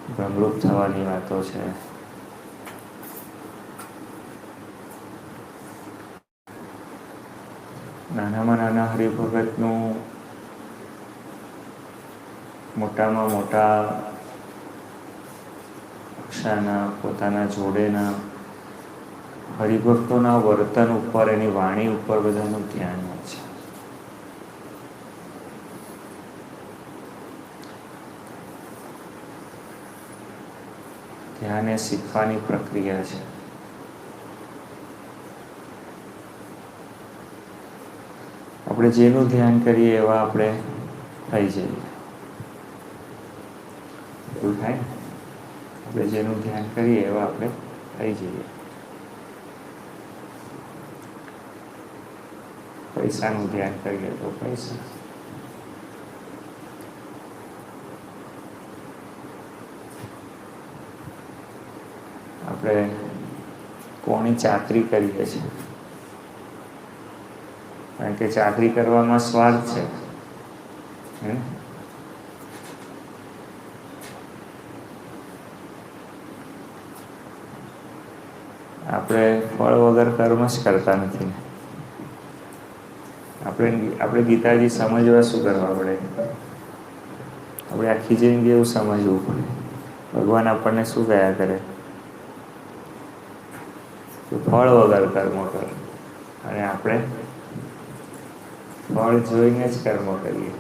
ભ્રમરૂપ થવાની વાતો છે. નાનામાં નાના હરિભગતનું મોટામાં મોટા કક્ષાના પોતાના જોડેના હરિભક્તોના વર્તન ઉપર, એની વાણી ઉપર બધાનું ધ્યાન હોય છે. ધ્યાન એ શીખવાની પ્રક્રિયા છે. આપણે જેનું ધ્યાન કરીએ એવા આપણે થઈ જઈએ. એવું થાય? આપણે જેનું ધ્યાન કરીએ એવા આપણે થઈ જઈએ. પૈસાનું ધ્યાન કરીએ તો પૈસા, આપણે કોની ચાકરી કરીએ છીએ, કારણ કે ચાકરી કરવામાં સ્વાર્થ છે. આપણે ફળ વગર કર્મ જ કરતા નથી. આપણે ગીતાજી સમજવા શું કરવા પડે? આપણે આખી જિંદગી એવું સમજવું પડે. ભગવાન આપણને શું કયા કરે? ફળ વગર કર્મ કરો, અને આપણે ફળ જોઈને જ કર્મ કરીએ.